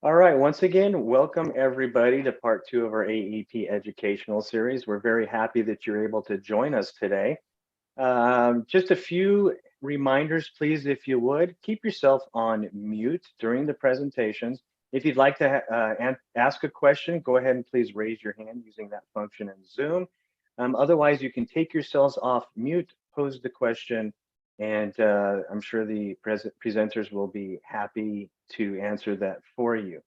All right, once again, welcome everybody to part two of our AEP educational series. We're very happy that you're able to join us today. Just a few reminders, please, if you would, keep yourself on mute during the presentations. If you'd like to ask a question, go ahead and please raise your hand using that function in Zoom. Otherwise, you can take yourselves off mute, pose the question, and I'm sure the presenters will be happy to answer that for you.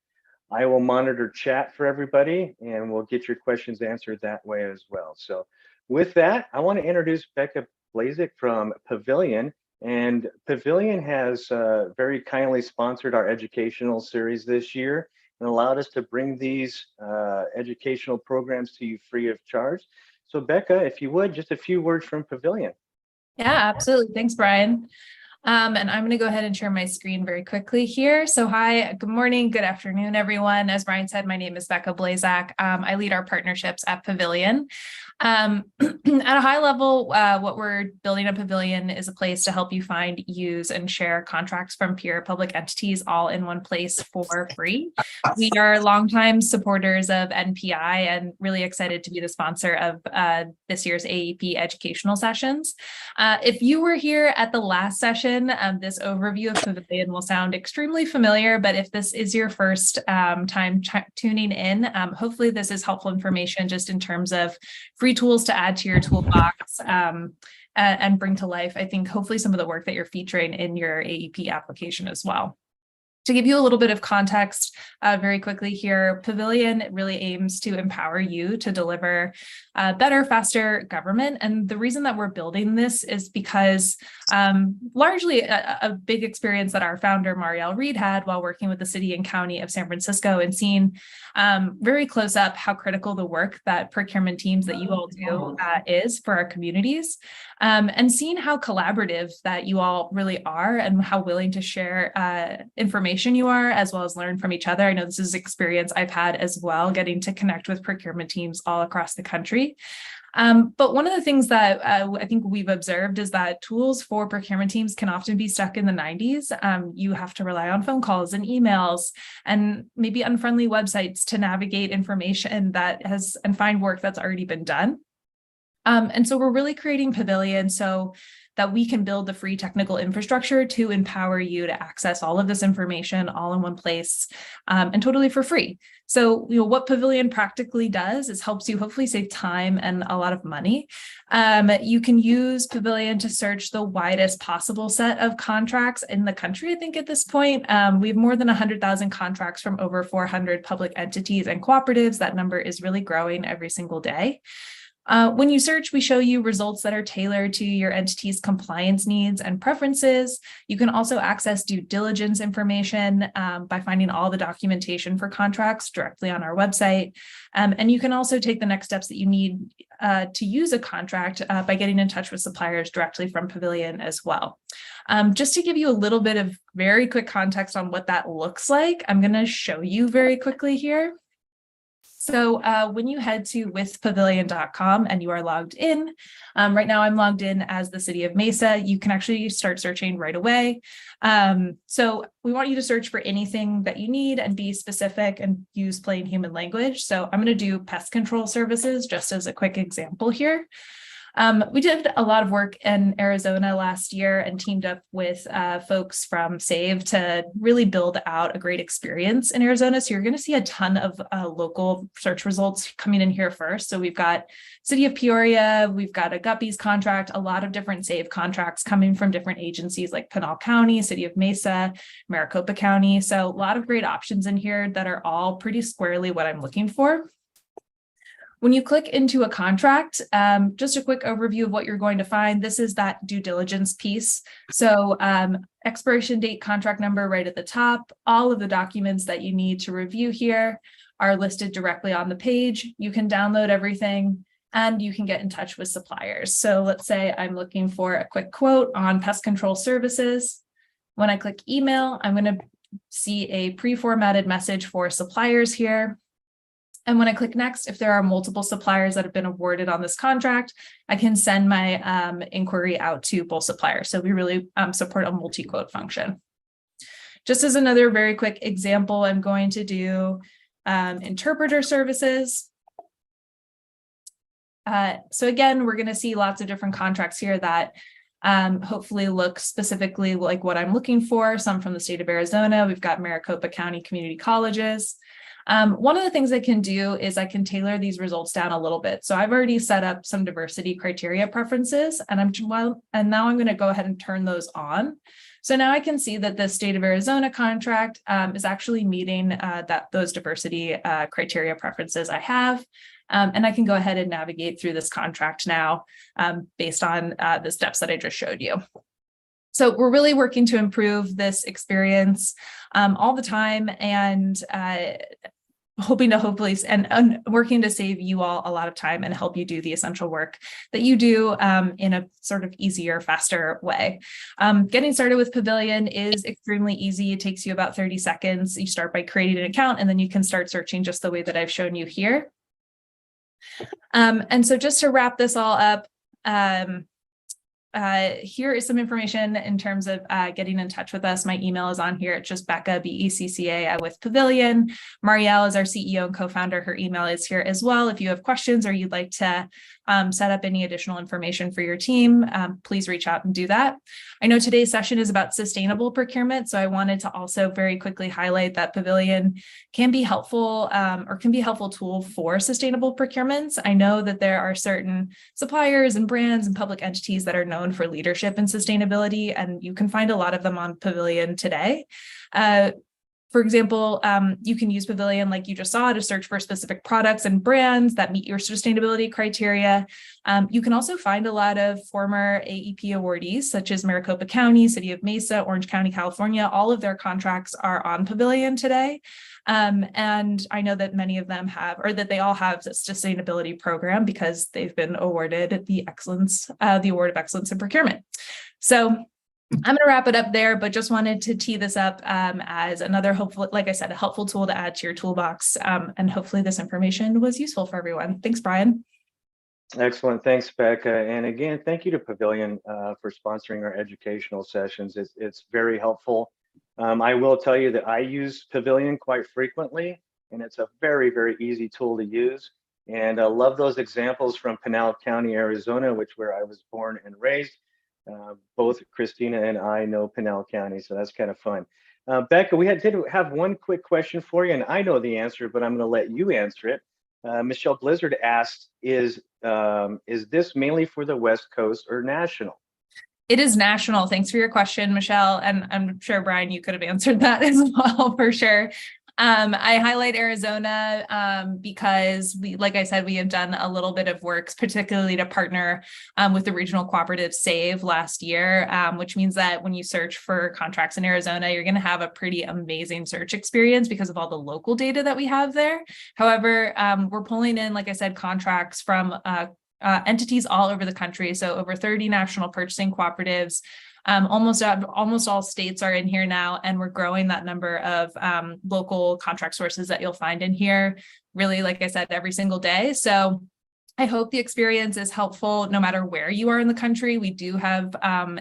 I will monitor chat for everybody and we'll get your questions answered that way as well. So with that, I want to introduce Becca Blazik from Pavilion. And Pavilion has very kindly sponsored our educational series this year and allowed us to bring these educational programs to you free of charge. So Becca, if you would, just a few words from Pavilion. Yeah, absolutely. Thanks, Brian. And I'm going to go ahead and share my screen very quickly here. So hi, good morning, good afternoon, everyone. As Brian said, my name is Becca Blazak. I lead our partnerships at Pavilion. At a high level, what we're building at Pavilion is a place to help you find, use, and share contracts from peer public entities all in one place for free. We are longtime supporters of NPI and really excited to be the sponsor of this year's AEP educational sessions. If you were here at the last session, this overview of Pavilion will sound extremely familiar, but if this is your first time tuning in, hopefully this is helpful information just in terms of free tools to add to your toolbox and bring to life, I think, hopefully some of the work that you're featuring in your AEP application as well. To give you a little bit of context very quickly here, Pavilion really aims to empower you to deliver better, faster government. And the reason that we're building this is because largely a big experience that our founder, Marielle Reed, had while working with the city and county of San Francisco and seeing very close up how critical the work that procurement teams that you all do is for our communities. And seeing how collaborative that you all really are and how willing to share information you are, as well as learn from each other. I know this is experience I've had as well, getting to connect with procurement teams all across the country. But one of the things that I think we've observed is that tools for procurement teams can often be stuck in the 90s. You have to rely on phone calls and emails and maybe unfriendly websites to navigate information and find work that's already been done. And so we're really creating Pavilion so that we can build the free technical infrastructure to empower you to access all of this information all in one place and totally for free. So, what Pavilion practically does is helps you hopefully save time and a lot of money. You can use Pavilion to search the widest possible set of contracts in the country. I think at this point, we have more than 100,000 contracts from over 400 public entities and cooperatives. That number is really growing every single day. When you search, we show you results that are tailored to your entity's compliance needs and preferences. You can also access due diligence information by finding all the documentation for contracts directly on our website. And you can also take the next steps that you need to use a contract by getting in touch with suppliers directly from Pavilion as well. Just to give you a little bit of very quick context on what that looks like, I'm going to show you very quickly here. So when you head to withpavilion.com and you are logged in, right now I'm logged in as the city of Mesa, you can actually start searching right away. So we want you to search for anything that you need and be specific and use plain human language. So I'm going to do pest control services just as a quick example here. We did a lot of work in Arizona last year and teamed up with folks from SAVE to really build out a great experience in Arizona. So you're going to see a ton of local search results coming in here first. So we've got City of Peoria, we've got a Guppies contract, a lot of different SAVE contracts coming from different agencies like Pinal County, City of Mesa, Maricopa County. So a lot of great options in here that are all pretty squarely what I'm looking for. When you click into a contract, just a quick overview of what you're going to find. This is that due diligence piece. So expiration date, contract number right at the top. All of the documents that you need to review here are listed directly on the page. You can download everything and you can get in touch with suppliers. So let's say I'm looking for a quick quote on pest control services. When I click email, I'm going to see a pre-formatted message for suppliers here. And when I click next, if there are multiple suppliers that have been awarded on this contract, I can send my inquiry out to both suppliers. So we really support a multi-quote function. Just as another very quick example, I'm going to do interpreter services. So again, we're going to see lots of different contracts here that hopefully look specifically like what I'm looking for. Some from the state of Arizona. We've got Maricopa County Community Colleges. One of the things I can do is I can tailor these results down a little bit. So I've already set up some diversity criteria preferences, and now I'm going to go ahead and turn those on. So now I can see that the state of Arizona contract is actually meeting those diversity criteria preferences I have. And I can go ahead and navigate through this contract now based on the steps that I just showed you. So we're really working to improve this experience all the time, and hoping to hopefully and working to save you all a lot of time and help you do the essential work that you do in a sort of easier, faster way. Getting started with Pavilion is extremely easy. It takes you about 30 seconds. You start by creating an account, and then you can start searching just the way that I've shown you here. And so just to wrap this all up, here is some information in terms of getting in touch with us. My email is on here. It's just Becca, BECCA with Pavilion. Marielle is our CEO and co-founder. Her email is here as well. If you have questions or you'd like to set up any additional information for your team, please reach out and do that. I know today's session is about sustainable procurement, so I wanted to also very quickly highlight that Pavilion can be helpful or can be a helpful tool for sustainable procurements. I know that there are certain suppliers and brands and public entities that are known for leadership in sustainability, and you can find a lot of them on Pavilion today. For example, you can use Pavilion, like you just saw, to search for specific products and brands that meet your sustainability criteria. You can also find a lot of former AEP awardees, such as Maricopa County, City of Mesa, Orange County, California. All of their contracts are on Pavilion today. And I know that many of them have, or that they all have, a sustainability program because they've been awarded the Award of Excellence in Procurement. So I'm going to wrap it up there, but just wanted to tee this up as another hopeful, like I said, a helpful tool to add to your toolbox. And hopefully this information was useful for everyone. Thanks, Brian. Excellent. Thanks, Becca. And again, thank you to Pavilion for sponsoring our educational sessions. It's very helpful. I will tell you that I use Pavilion quite frequently, and it's a very, very easy tool to use. And I love those examples from Pinal County, Arizona, where I was born and raised. Both Christina and I know Pinal County, so that's kind of fun. Becca, we did have one quick question for you, and I know the answer, but I'm going to let you answer it. Michelle Blizzard asked, is this mainly for the West Coast or national? It is national. Thanks for your question, Michelle. And I'm sure, Brian, you could have answered that as well, for sure. I highlight Arizona because like I said, we have done a little bit of work, particularly to partner with the regional cooperative SAVE last year, which means that when you search for contracts in Arizona, you're going to have a pretty amazing search experience because of all the local data that we have there. However, we're pulling in, like I said, contracts from entities all over the country. So over 30 national purchasing cooperatives. Almost all states are in here now, and we're growing that number of local contract sources that you'll find in here, really, like I said, every single day. So I hope the experience is helpful no matter where you are in the country. We do have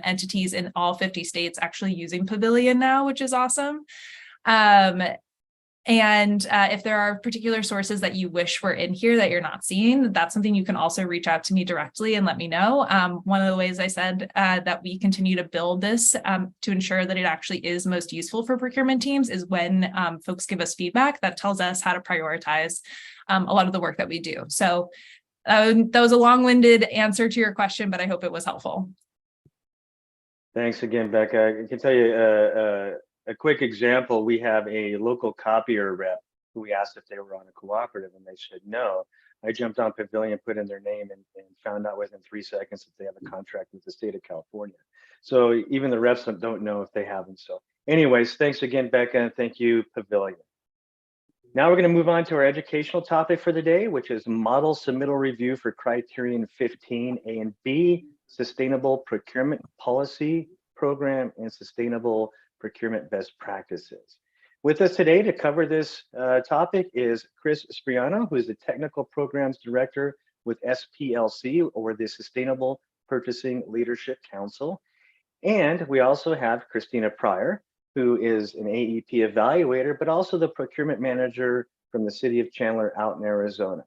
entities in all 50 states actually using Pavilion now, which is awesome. And if there are particular sources that you wish were in here that you're not seeing, that's something you can also reach out to me directly and let me know. One of the ways I said that we continue to build this to ensure that it actually is most useful for procurement teams is when folks give us feedback that tells us how to prioritize a lot of the work that we do. So that was a long-winded answer to your question, but I hope it was helpful. Thanks again, Becca. I can tell you a quick example. We have a local copier rep who we asked if they were on a cooperative, and they said no. I jumped on Pavilion, put in their name, and found out within 3 seconds that they have a contract with the state of California. So even the reps don't know if they have them. So anyways, thanks again, Becca, and thank you, Pavilion. Now we're going to move on to our educational topic for the day, which is Model Submittal Review for Criterion 15 A and B, Sustainable Procurement Policy Program, and Sustainable Procurement Best Practices. With us today to cover this topic is Chris Spriano, who is the Technical Programs Director with SPLC, or the Sustainable Purchasing Leadership Council. And we also have Christina Pryor, who is an AEP evaluator, but also the procurement manager from the city of Chandler out in Arizona.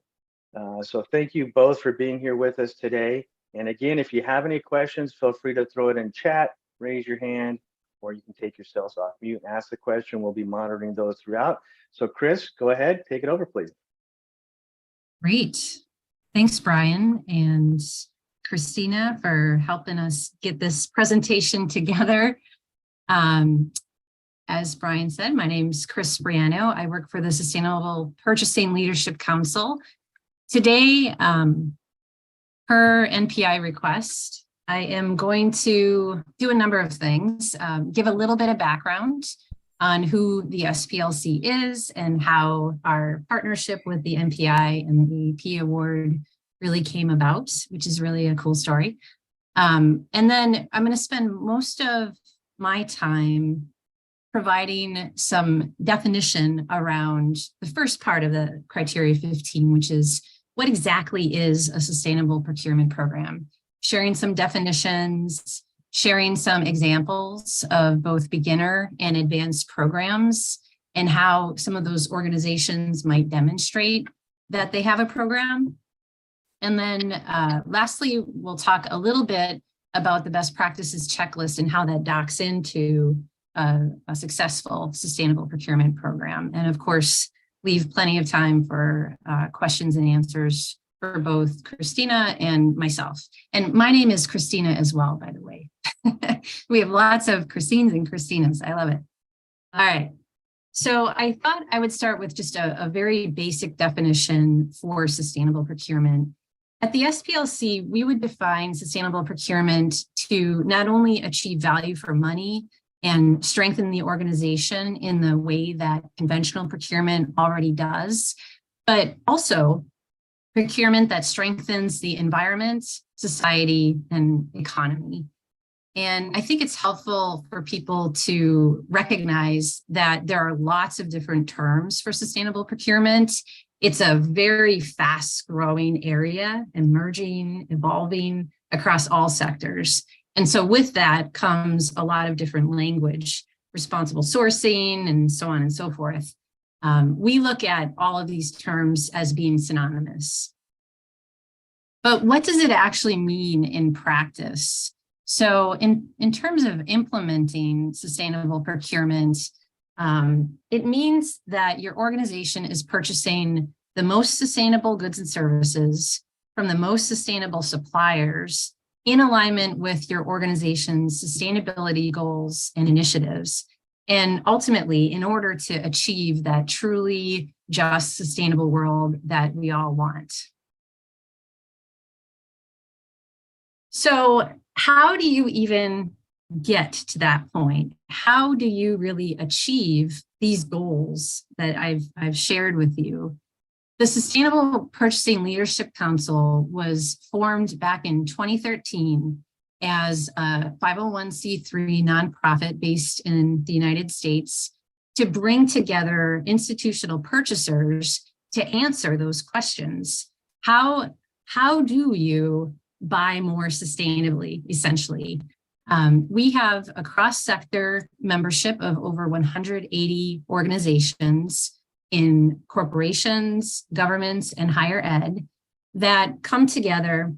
So thank you both for being here with us today. And again, if you have any questions, feel free to throw it in chat, raise your hand, or you can take yourselves off mute and ask the question. We'll be monitoring those throughout. So Chris, go ahead, take it over, please. Great. Thanks, Brian and Christina, for helping us get this presentation together. As Brian said, my name's Chris Briano. I work for the Sustainable Purchasing Leadership Council. Today, per NPI request, I am going to do a number of things, give a little bit of background on who the SPLC is and how our partnership with the NPI and the AEP award really came about, which is really a cool story. And then I'm going to spend most of my time providing some definition around the first part of the criteria 15, which is what exactly is a sustainable procurement program, sharing some definitions, sharing some examples of both beginner and advanced programs and how some of those organizations might demonstrate that they have a program. And then lastly, we'll talk a little bit about the best practices checklist and how that docks into a successful sustainable procurement program. And of course, leave plenty of time for questions and answers for both Christina and myself. And my name is Christina as well, by the way. We have lots of Christines and Christinas. I love it. All right. So I thought I would start with just a very basic definition for sustainable procurement. At the SPLC, we would define sustainable procurement to not only achieve value for money and strengthen the organization in the way that conventional procurement already does, but also procurement that strengthens the environment, society, and economy. And I think it's helpful for people to recognize that there are lots of different terms for sustainable procurement. It's a very fast growing area, emerging, evolving across all sectors. And so with that comes a lot of different language, responsible sourcing, and so on and so forth. We look at all of these terms as being synonymous. But what does it actually mean in practice? So in terms of implementing sustainable procurement, it means that your organization is purchasing the most sustainable goods and services from the most sustainable suppliers in alignment with your organization's sustainability goals and initiatives. And ultimately, in order to achieve that truly just, sustainable world that we all want. So how do you even get to that point? How do you really achieve these goals that I've shared with you? The Sustainable Purchasing Leadership Council was formed back in 2013 as a 501c3 nonprofit based in the United States to bring together institutional purchasers to answer those questions. How do you buy more sustainably, essentially? We have a cross-sector membership of over 180 organizations in corporations, governments, and higher ed that come together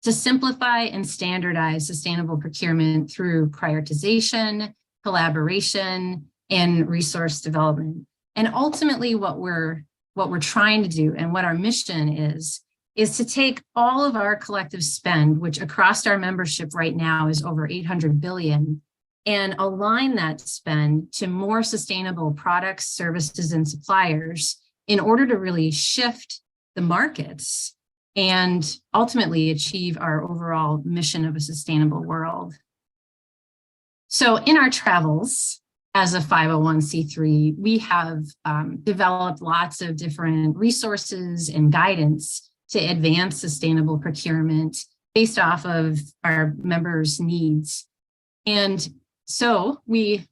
to simplify and standardize sustainable procurement through prioritization, collaboration, and resource development. And ultimately, what we're trying to do and what our mission is to take all of our collective spend, which across our membership right now is over 800 billion, and align that spend to more sustainable products, services, and suppliers in order to really shift the markets and ultimately achieve our overall mission of a sustainable world. So in our travels as a 501c3, we have developed lots of different resources and guidance to advance sustainable procurement based off of our members' needs. And so we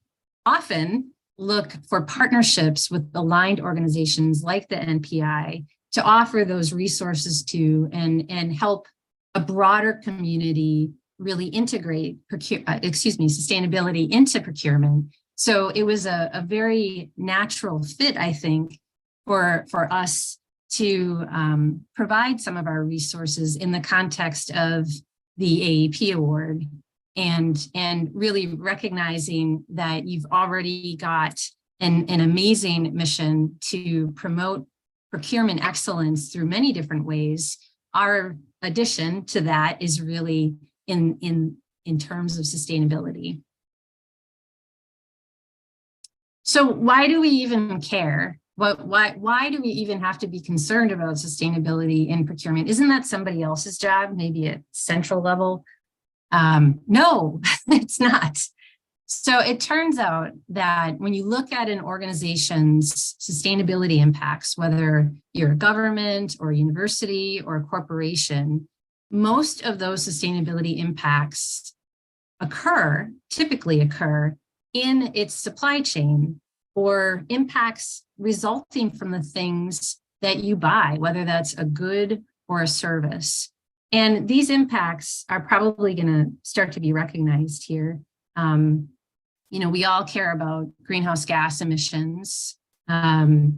often look for partnerships with aligned organizations like the NPI to offer those resources to and help a broader community really integrate sustainability into procurement So it was a very natural fit, I think, for us to provide some of our resources in the context of the AEP award, and really recognizing that you've already got an amazing mission to promote procurement excellence through many different ways. Our addition to that is really in terms of sustainability. So why do we even care? Why do we even have to be concerned about sustainability in procurement? Isn't that somebody else's job, maybe at central level? No, it's not. So it turns out that when you look at an organization's sustainability impacts, whether you're a government or a university or a corporation, most of those sustainability impacts typically occur in its supply chain, or impacts resulting from the things that you buy, whether that's a good or a service. And these impacts are probably going to start to be recognized here. We all care about greenhouse gas emissions.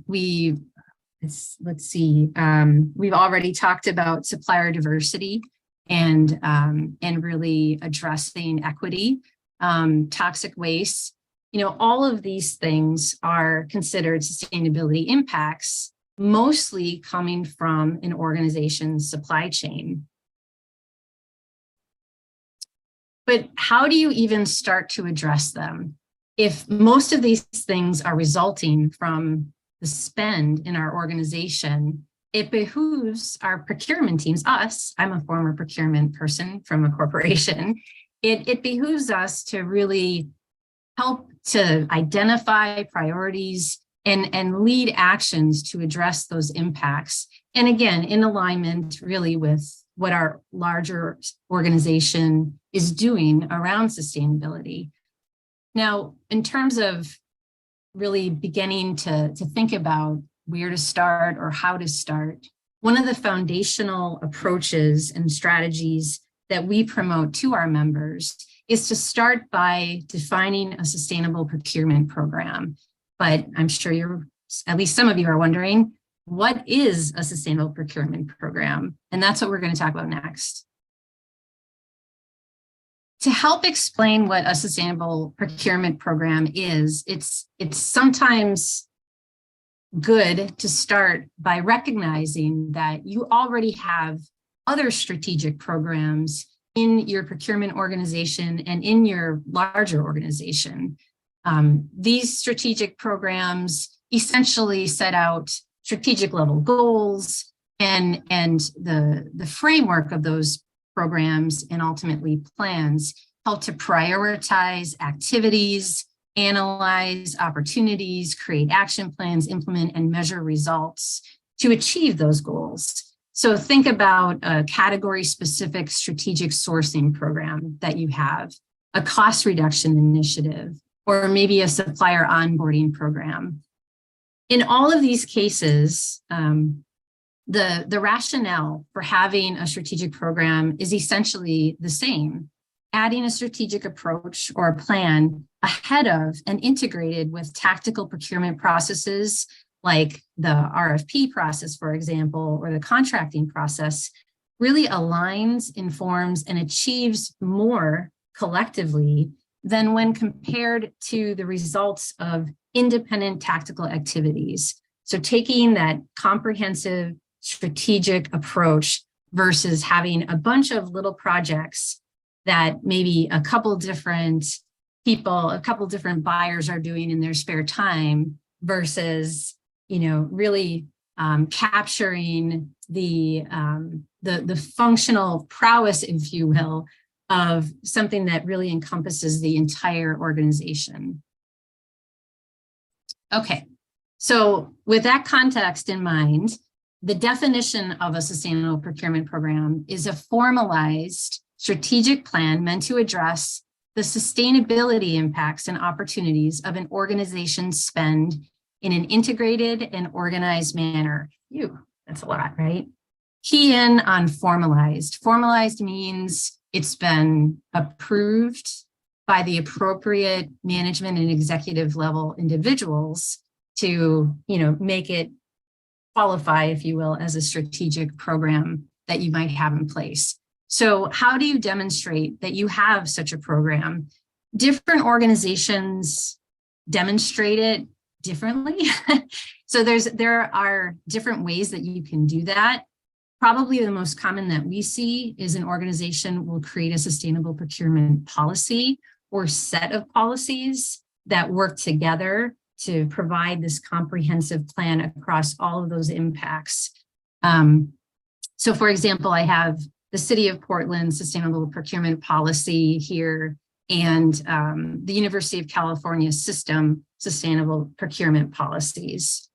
We've already talked about supplier diversity and really addressing equity, toxic waste. All of these things are considered sustainability impacts, mostly coming from an organization's supply chain. But how do you even start to address them? If most of these things are resulting from the spend in our organization, it behooves our procurement teams, us, I'm a former procurement person from a corporation, it behooves us to really help to identify priorities and lead actions to address those impacts. And again, in alignment really with what our larger organization is doing around sustainability. Now, in terms of really beginning to think about where to start or how to start, one of the foundational approaches and strategies that we promote to our members is to start by defining a sustainable procurement program. But I'm sure at least some of you are wondering, what is a sustainable procurement program? And that's what we're going to talk about next. To help explain what a sustainable procurement program is, it's sometimes good to start by recognizing that you already have other strategic programs in your procurement organization and in your larger organization. These strategic programs essentially set out strategic level goals and the framework of those programs and ultimately plans help to prioritize activities, analyze opportunities, create action plans, implement and measure results to achieve those goals. So think about a category-specific strategic sourcing program that you have, a cost reduction initiative, or maybe a supplier onboarding program. In all of these cases, the rationale for having a strategic program is essentially the same. Adding a strategic approach or a plan ahead of and integrated with tactical procurement processes like the RFP process, for example, or the contracting process, really aligns, informs, and achieves more collectively than when compared to the results of independent tactical activities. So taking that comprehensive strategic approach versus having a bunch of little projects that maybe a couple different people, a couple different buyers are doing in their spare time versus, really capturing the functional prowess, if you will, of something that really encompasses the entire organization. Okay, so with that context in mind, the definition of a sustainable procurement program is a formalized strategic plan meant to address the sustainability impacts and opportunities of an organization's spend in an integrated and organized manner. That's a lot, right? Key in on formalized. Formalized means it's been approved by the appropriate management and executive level individuals to, make it qualify, if you will, as a strategic program that you might have in place. So how do you demonstrate that you have such a program? Different organizations demonstrate it differently. So there are different ways that you can do that. Probably the most common that we see is an organization will create a sustainable procurement policy or set of policies that work together to provide this comprehensive plan across all of those impacts. So for example, I have the City of Portland Sustainable Procurement Policy here and the University of California System Sustainable Procurement Policies.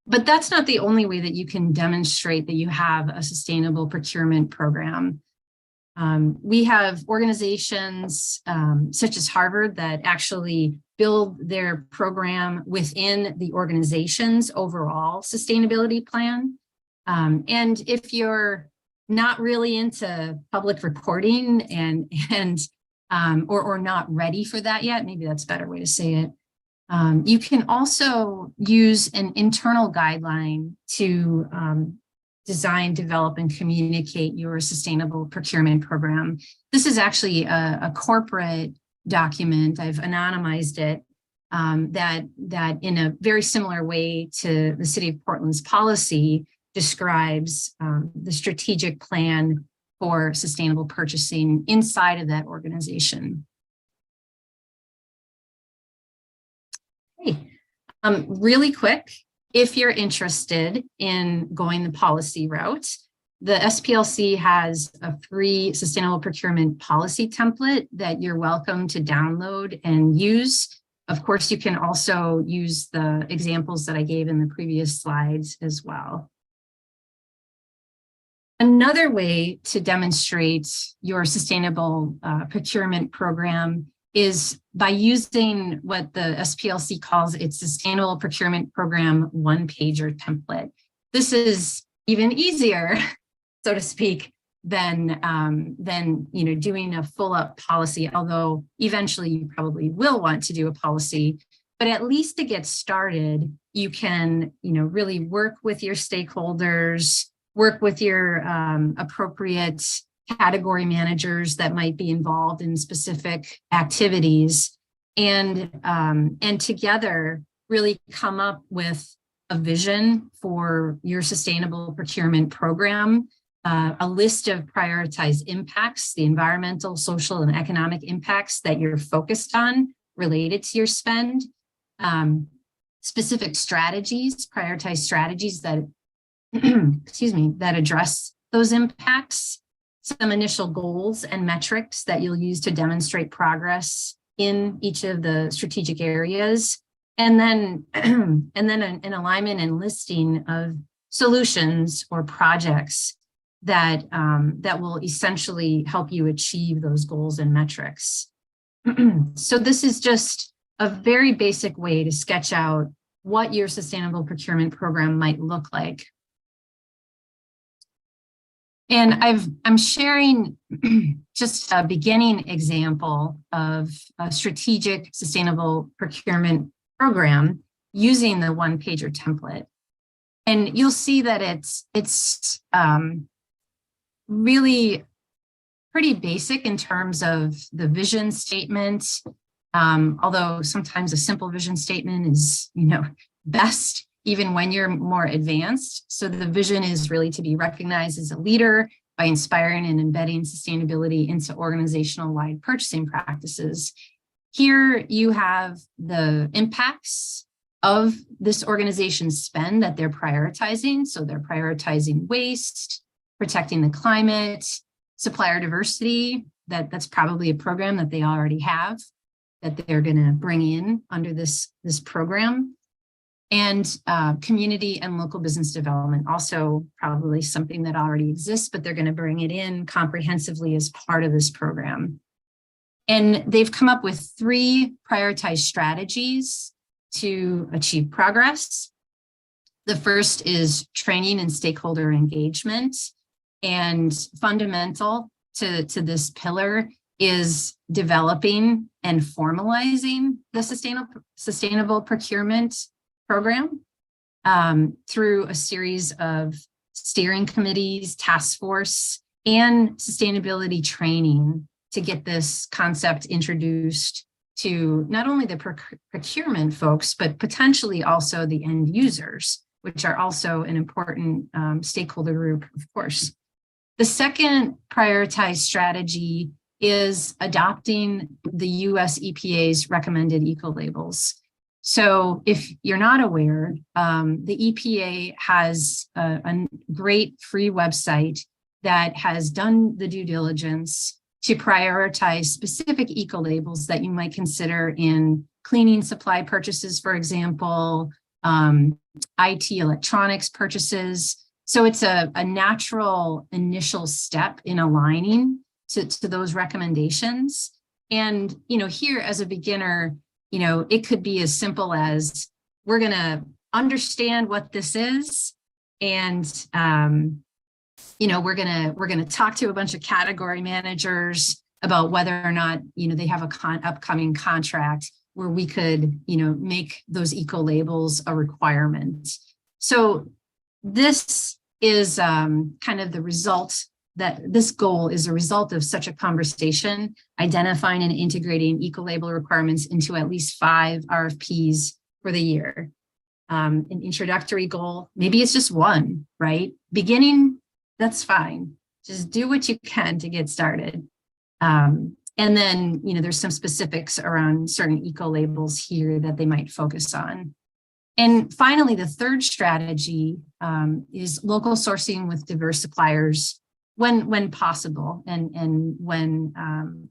But that's not the only way that you can demonstrate that you have a sustainable procurement program. We have organizations such as Harvard that actually build their program within the organization's overall sustainability plan. And if you're not really into public reporting or not ready for that yet, maybe that's a better way to say it. You can also use an internal guideline to design, develop, and communicate your sustainable procurement program. This is actually a corporate document. I've anonymized it that in a very similar way to the City of Portland's policy describes the strategic plan for sustainable purchasing inside of that organization. Really quick, if you're interested in going the policy route, the SPLC has a free sustainable procurement policy template that you're welcome to download and use. Of course, you can also use the examples that I gave in the previous slides as well. Another way to demonstrate your sustainable procurement program is by using what the SPLC calls its Sustainable Procurement Program one-pager template. This is even easier, so to speak, than doing a full-up policy, although eventually you probably will want to do a policy. But at least to get started, you can really work with your stakeholders, work with your appropriate category managers that might be involved in specific activities, and together really come up with a vision for your sustainable procurement program, a list of prioritized impacts, the environmental, social, and economic impacts that you're focused on related to your spend, specific strategies, prioritized strategies that that address those impacts, some initial goals and metrics that you'll use to demonstrate progress in each of the strategic areas, and then an alignment and listing of solutions or projects that will essentially help you achieve those goals and metrics. So this is just a very basic way to sketch out what your sustainable procurement program might look like. And I'm sharing just a beginning example of a strategic sustainable procurement program using the one-pager template. And you'll see that it's really pretty basic in terms of the vision statement, although sometimes a simple vision statement is, best even when you're more advanced. So the vision is really to be recognized as a leader by inspiring and embedding sustainability into organizational-wide purchasing practices. Here you have the impacts of this organization's spend that they're prioritizing. So they're prioritizing waste, protecting the climate, supplier diversity, that's probably a program that they already have that they're going to bring in under this program. And community and local business development, also probably something that already exists, but they're going to bring it in comprehensively as part of this program. And they've come up with 3 prioritized strategies to achieve progress. The first is training and stakeholder engagement. And fundamental to this pillar is developing and formalizing the sustainable procurement program through a series of steering committees, task force, and sustainability training to get this concept introduced to not only the procurement folks, but potentially also the end users, which are also an important stakeholder group, of course. The second prioritized strategy is adopting the US EPA's recommended eco-labels. So if you're not aware, the EPA has a great free website that has done the due diligence to prioritize specific eco-labels that you might consider in cleaning supply purchases, for example, IT electronics purchases. So it's a natural initial step in aligning to those recommendations. And, here as a beginner, it could be as simple as we're going to understand what this is. And, we're going to talk to a bunch of category managers about whether or not, they have a upcoming contract where we could, make those eco labels a requirement. So this is kind of the result that this goal is a result of such a conversation, identifying and integrating eco-label requirements into at least 5 RFPs for the year. An introductory goal, maybe it's just one, right? Beginning, that's fine. Just do what you can to get started. And then, there's some specifics around certain eco-labels here that they might focus on. And finally, the third strategy is local sourcing with diverse suppliers when possible and when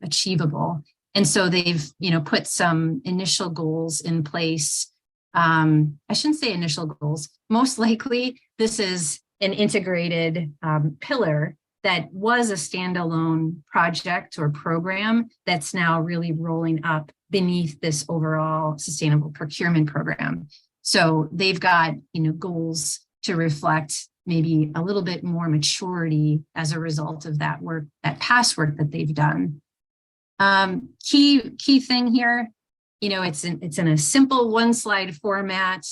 achievable. And so they've, put some initial goals in place. I shouldn't say initial goals. Most likely, this is an integrated pillar that was a standalone project or program that's now really rolling up beneath this overall sustainable procurement program. So they've got, goals to reflect maybe a little bit more maturity as a result of that work, that past work that they've done. Key thing here, it's in a simple 1-slide format.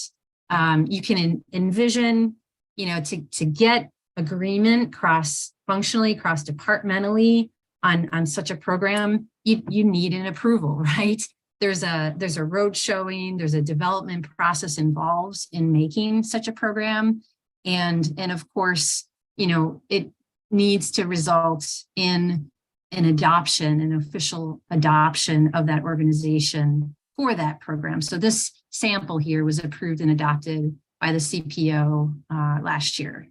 You can envision, to get agreement cross-functionally, cross-departmentally on such a program, you need an approval, right? There's a road showing, there's a development process involved in making such a program. And of course, it needs to result in an adoption, an official adoption of that organization for that program. So this sample here was approved and adopted by the CPO last year.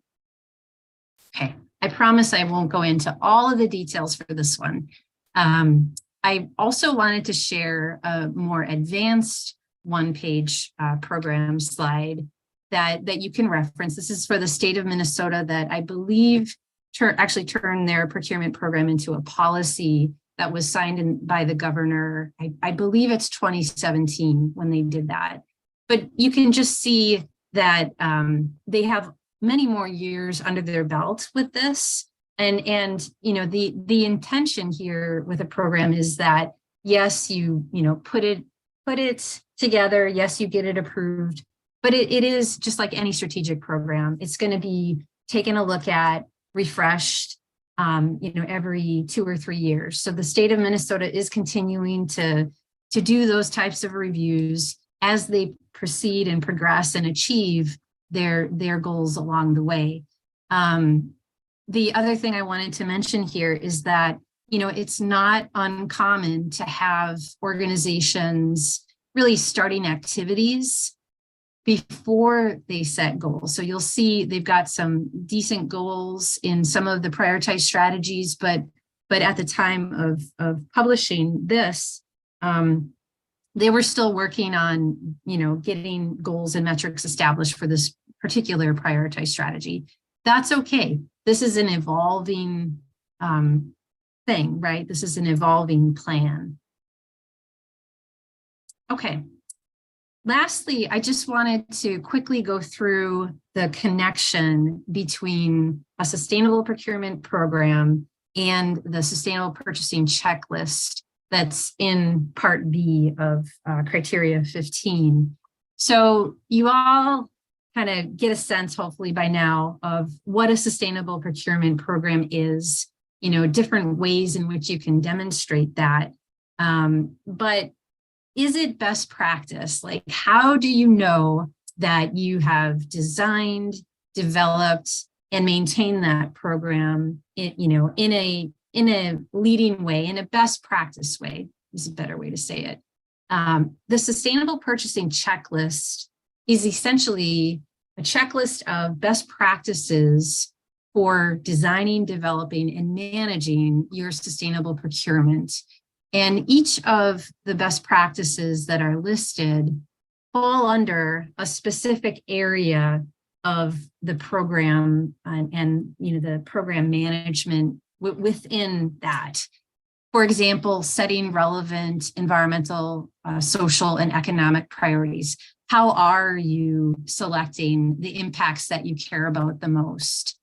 Okay, I promise I won't go into all of the details for this one. I also wanted to share a more advanced 1-page program slide that you can reference. This is for the state of Minnesota that I believe actually turned their procurement program into a policy that was signed by the governor. I believe it's 2017 when they did that. But you can just see that they have many more years under their belt with this. And the intention here with a program is that, yes, you put it together, yes, you get it approved, but it is just like any strategic program. It's going to be taken a look at, refreshed, every 2 or 3 years. So the state of Minnesota is continuing to do those types of reviews as they proceed and progress and achieve their goals along the way. The other thing I wanted to mention here is that, it's not uncommon to have organizations really starting activities before they set goals. So you'll see they've got some decent goals in some of the prioritized strategies, but at the time of publishing this, they were still working on, getting goals and metrics established for this particular prioritized strategy. That's okay. This is an evolving thing, right? This is an evolving plan. Okay. Lastly, I just wanted to quickly go through the connection between a sustainable procurement program and the sustainable purchasing checklist that's in part B of criteria 15. So you all kind of get a sense, hopefully by now, of what a sustainable procurement program is, different ways in which you can demonstrate that. But is it best practice? Like, how do you know that you have designed, developed, and maintained that program in a leading way, in a best practice way is a better way to say it. The sustainable purchasing checklist is essentially a checklist of best practices for designing, developing, and managing your sustainable procurement. And each of the best practices that are listed fall under a specific area of the program and the program management within that. For example, setting relevant environmental, social, and economic priorities. How are you selecting the impacts that you care about the most?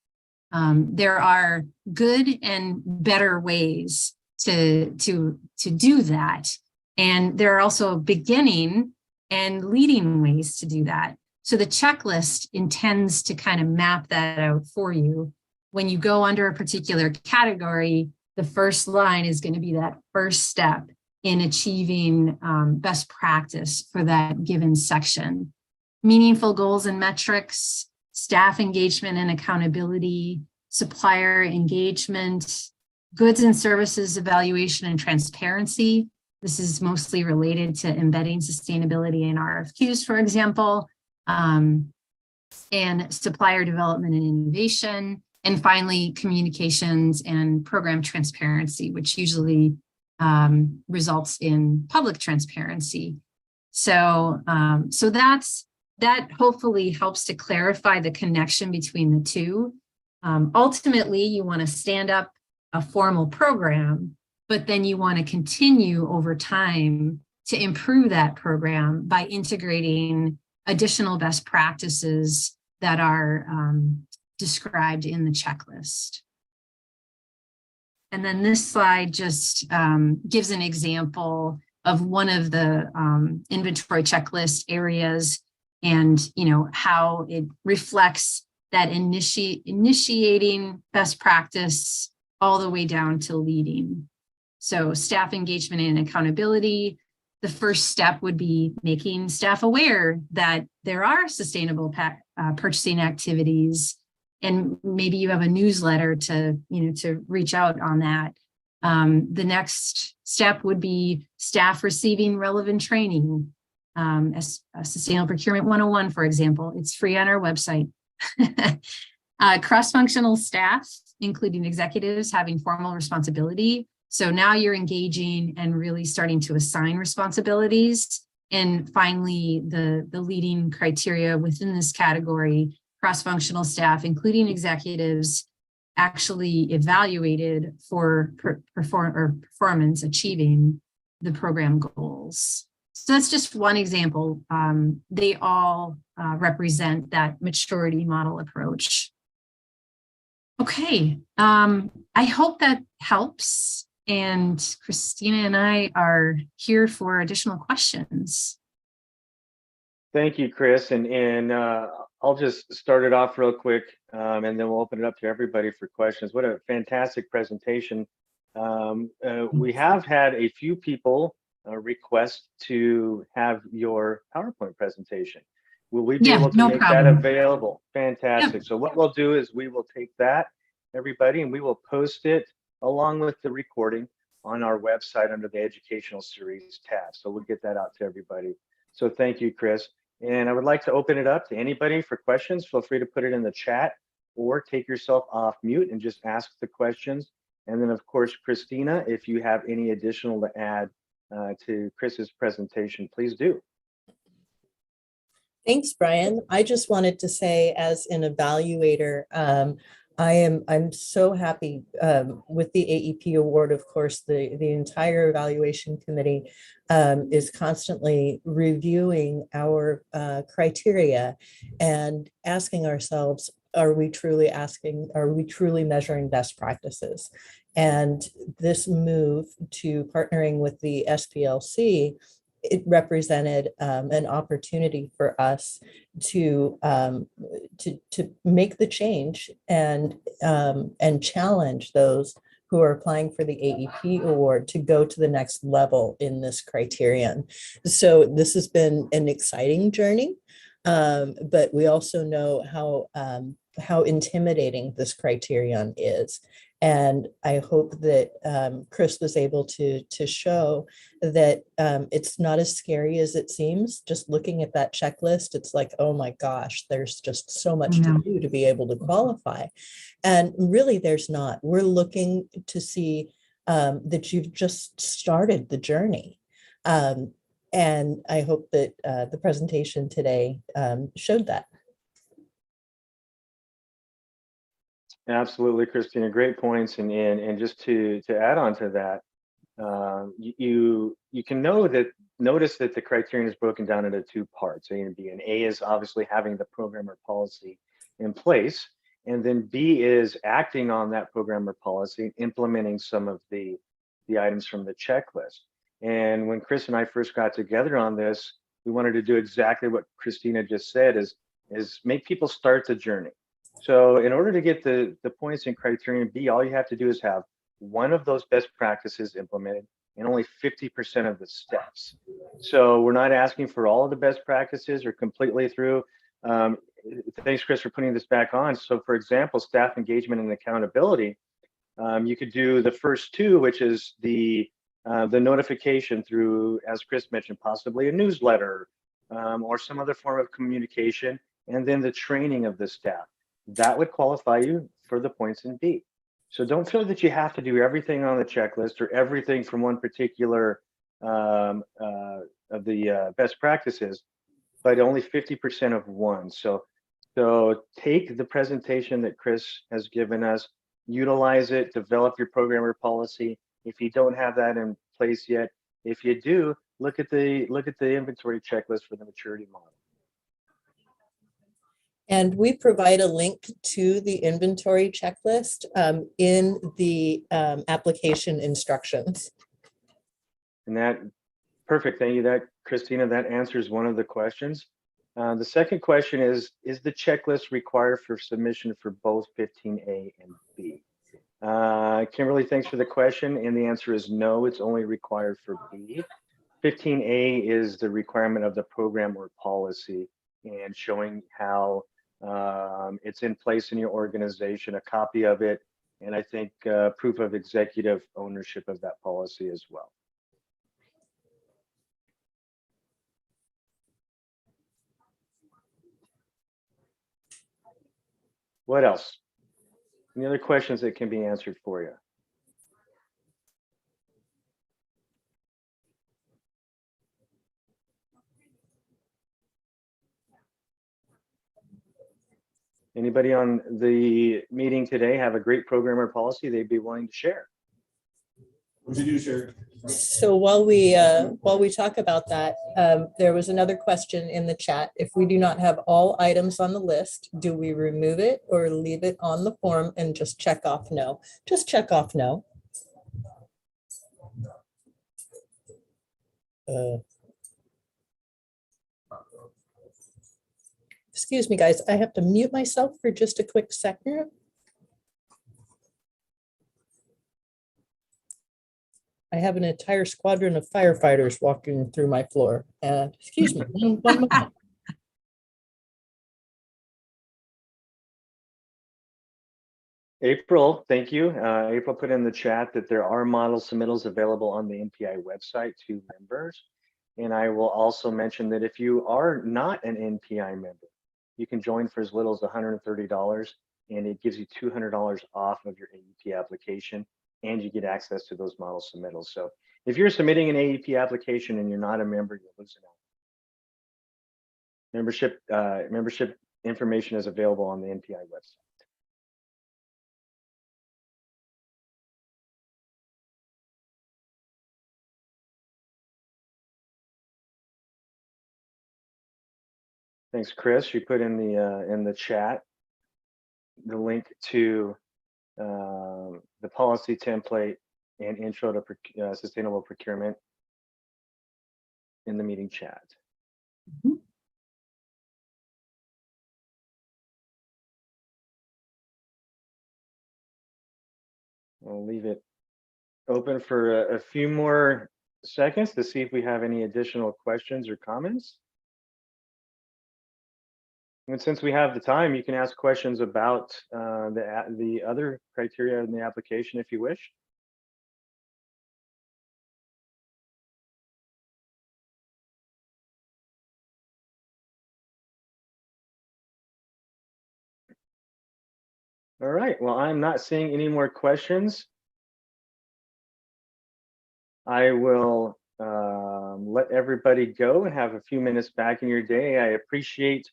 There are good and better ways to do that. And there are also beginning and leading ways to do that. So the checklist intends to kind of map that out for you. When you go under a particular category, the first line is going to be that first step in achieving best practice for that given section. Meaningful goals and metrics, staff engagement and accountability, supplier engagement, goods and services evaluation and transparency. This is mostly related to embedding sustainability in RFQs, for example, and supplier development and innovation. And finally, communications and program transparency, which usually results in public transparency. So, that hopefully helps to clarify the connection between the two. Ultimately, you want to stand up a formal program, but then you want to continue over time to improve that program by integrating additional best practices that are described in the checklist. And then this slide just gives an example of one of the inventory checklist areas and how it reflects that initiating best practice all the way down to leading. So staff engagement and accountability, the first step would be making staff aware that there are sustainable purchasing activities, and maybe you have a newsletter to reach out on that. The next step would be staff receiving relevant training. As Sustainable Procurement 101, for example, it's free on our website. Cross-functional staff, including executives, having formal responsibility. So now you're engaging and really starting to assign responsibilities. And finally, the leading criteria within this category, cross-functional staff, including executives, actually evaluated for performance achieving the program goals. So that's just one example. They all represent that maturity model approach. Okay, I hope that helps. And Christina and I are here for additional questions. Thank you, Chris. And I'll just start it off real quick, and then we'll open it up to everybody for questions. What a fantastic presentation. We have had a few people request to have your PowerPoint presentation. Will we be able to make that available? Fantastic. Yep. So what we'll do is we will take that, everybody, and we will post it along with the recording on our website under the Educational Series tab. So we'll get that out to everybody. So thank you, Chris. And I would like to open it up to anybody for questions. Feel free to put it in the chat or take yourself off mute and just ask the questions. And then, of course, Christina, if you have any additional to add to Chris's presentation, please do. Thanks, Brian. I just wanted to say, as an evaluator, I'm so happy with the AEP award. Of course, the entire evaluation committee is constantly reviewing our criteria and asking ourselves, are we truly measuring best practices? And this move to partnering with the SPLC, it represented an opportunity for us to make the change and challenge those who are applying for the AEP award to go to the next level in this criterion. So this has been an exciting journey, but we also know how intimidating this criterion is. And I hope that Chris was able to show that it's not as scary as it seems. Just looking at that checklist, it's like, oh my gosh, there's just so much to do to be able to qualify. And really, there's not. We're looking to see that you've just started the journey. And I hope that the presentation today showed that. Absolutely, Christina, great points. And just to add on to that, you can notice that the criterion is broken down into two parts, A and B. And A is obviously having the program or policy in place, and then B is acting on that program or policy, implementing some of the items from the checklist. And when Chris and I first got together on this, we wanted to do exactly what Christina just said: is make people start the journey. So in order to get the points in criterion B, all you have to do is have one of those best practices implemented and only 50% of the steps. So we're not asking for all of the best practices or completely through. Thanks, Chris, for putting this back on. So for example, staff engagement and accountability, you could do the first two, which is the notification through, as Chris mentioned, possibly a newsletter or some other form of communication, and then the training of the staff. That would qualify you for the points in B. So don't feel that you have to do everything on the checklist or everything from one particular of the best practices, but only 50% of one. So take the presentation that Chris has given us, utilize it, develop your program or policy. If you don't have that in place yet, if you do, look at the inventory checklist for the maturity model. And we provide a link to the inventory checklist in the application instructions. And that, perfect, thank you, that Christina, that answers one of the questions. The second question is the checklist required for submission for both 15A and B? Kimberly, thanks for the question. And the answer is no, it's only required for B. 15A is the requirement of the program or policy and showing how it's in place in your organization, a copy of it, and I think proof of executive ownership of that policy as well. What else? Any other questions that can be answered for you? Anybody on the meeting today have a great program or policy they'd be willing to share? What'd you do, Sherry? So while we talk about that, there was another question in the chat. If we do not have all items on the list, do we remove it or leave it on the form and just check off no? Just check off no. Excuse me, guys, I have to mute myself for just a quick second. I have an entire squadron of firefighters walking through my floor. Excuse me, one moment. April, thank you. April put in the chat that there are model submittals available on the NPI website to members. And I will also mention that if you are not an NPI member, you can join for as little as $130, and it gives you $200 off of your AEP application, and you get access to those model submittals. So if you're submitting an AEP application and you're not a member, you're losing out. Membership information is available on the NPI website. Thanks, Chris. You put in the chat the link to the policy template and intro to sustainable procurement in the meeting chat. Mhm. I'll leave it open for a few more seconds to see if we have any additional questions or comments. And since we have the time, you can ask questions about the other criteria in the application if you wish. All right, well, I'm not seeing any more questions. I will let everybody go and have a few minutes back in your day. I appreciate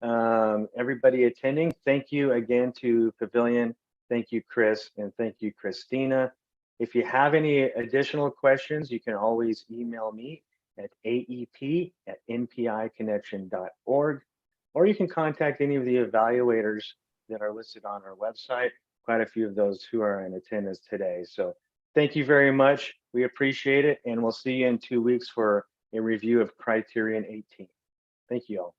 everybody attending. Thank you again to Pavilion. Thank you, Chris, and thank you, Christina. If you have any additional questions, you can always email me at aep@npiconnection.org, or you can contact any of the evaluators that are listed on our website. Quite a few of those who are in attendance today. So thank you very much. We appreciate it, and we'll see you in 2 weeks for a review of Criterion 18. Thank you all.